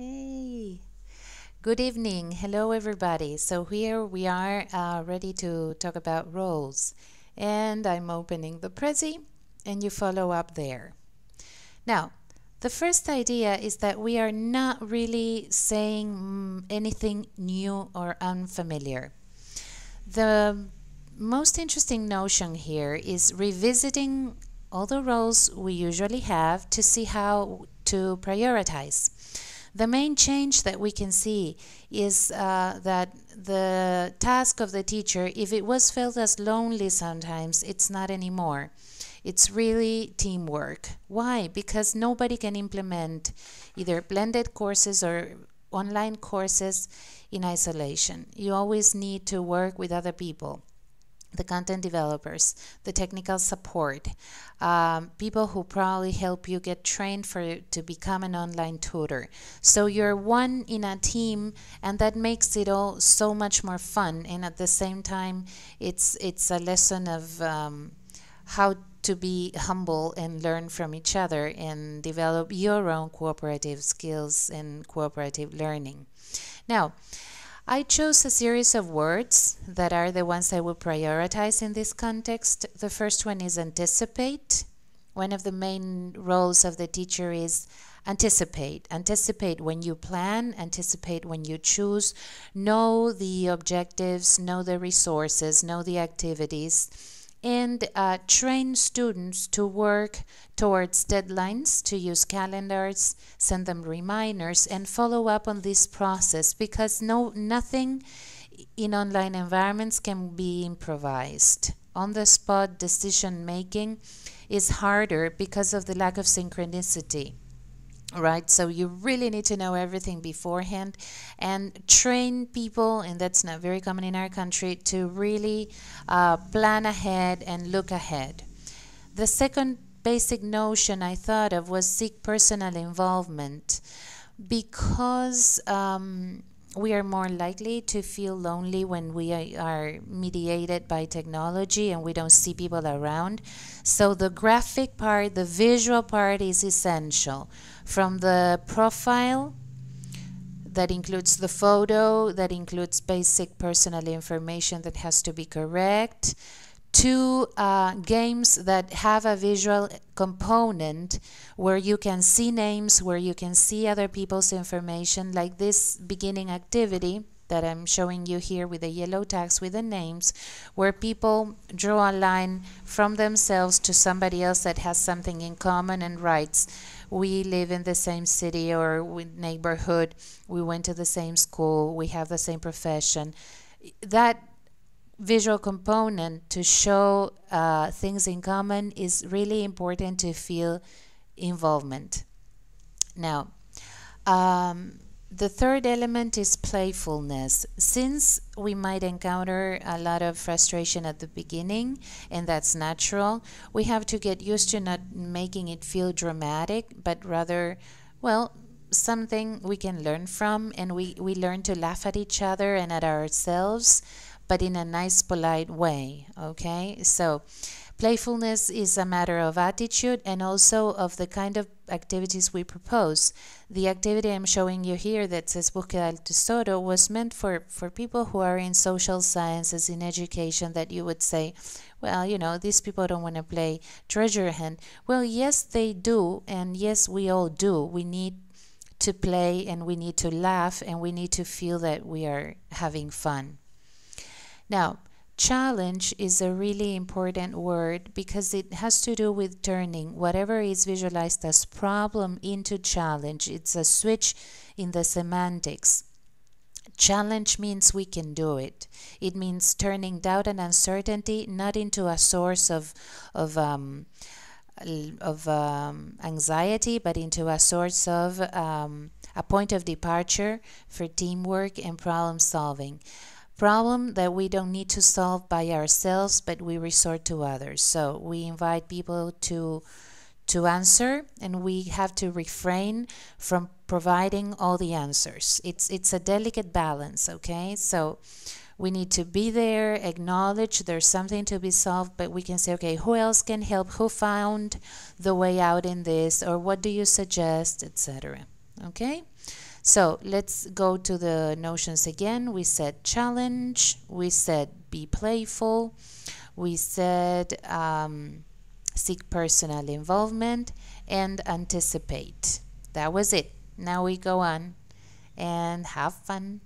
Hey, good evening. Hello, everybody. So, here we are ready to talk about roles. And I'm opening the Prezi, and you follow up there. Now, the first idea is that we are not really saying anything new or unfamiliar. The most interesting notion here is revisiting all the roles we usually have to see how to prioritize. The main change that we can see is that the task of the teacher, if it was felt as lonely sometimes, it's not anymore. It's really teamwork. Why? Because nobody can implement either blended courses or online courses in isolation. You always need to work with other people, the content developers, the technical support, people who probably help you get trained to become an online tutor. So you're one in a team, and that makes it all so much more fun. And at the same time, it's a lesson of how to be humble and learn from each other and develop your own cooperative skills and cooperative learning. Now, I chose a series of words that are the ones I will prioritize in this context. The first one is anticipate. One of the main roles of the teacher is anticipate. Anticipate when you plan, anticipate when you choose, know the objectives, know the resources, know the activities, and train students to work towards deadlines, to use calendars, send them reminders, and follow up on this process, because nothing in online environments can be improvised. On the spot decision making is harder because of the lack of synchronicity. Right, so you really need to know everything beforehand and train people, and that's not very common in our country, to really plan ahead and look ahead. The second basic notion I thought of was seek personal involvement, because we are more likely to feel lonely when we are mediated by technology and we don't see people around. So the graphic part, the visual part is essential. From the profile, that includes the photo, that includes basic personal information that has to be correct, to games that have a visual component where you can see names, where you can see other people's information, like this beginning activity that I'm showing you here with the yellow tags with the names, where people draw a line from themselves to somebody else that has something in common and writes, we live in the same city or neighborhood, we went to the same school, we have the same profession. That visual component to show things in common is really important to feel involvement. Now, the third element is playfulness. Since we might encounter a lot of frustration at the beginning, and that's natural, we have to get used to not making it feel dramatic, but rather, well, something we can learn from, and we learn to laugh at each other and at ourselves, but in a nice, polite way, okay? So playfulness is a matter of attitude and also of the kind of activities we propose. The activity I'm showing you here that says Búsqueda del Tesoro was meant for people who are in social sciences, in education, that you would say, well, you know, these people don't want to play treasure hunt. Well, yes, they do, and yes, we all do. We need to play, and we need to laugh, and we need to feel that we are having fun. Now, challenge is a really important word because it has to do with turning whatever is visualized as problem into challenge. It's a switch in the semantics. Challenge means we can do it. It means turning doubt and uncertainty not into a source of anxiety, but into a source of a point of departure for teamwork and problem solving. Problem that we don't need to solve by ourselves, but we resort to others. So we invite people to answer, and we have to refrain from providing all the answers. It's a delicate balance, okay? So we need to be there, acknowledge there's something to be solved, but we can say, okay, who else can help? Who found the way out in this? Or what do you suggest, etc. Okay? So let's go to the notions again. We said challenge, we said be playful, we said seek personal involvement, and anticipate. That was it. Now we go on and have fun.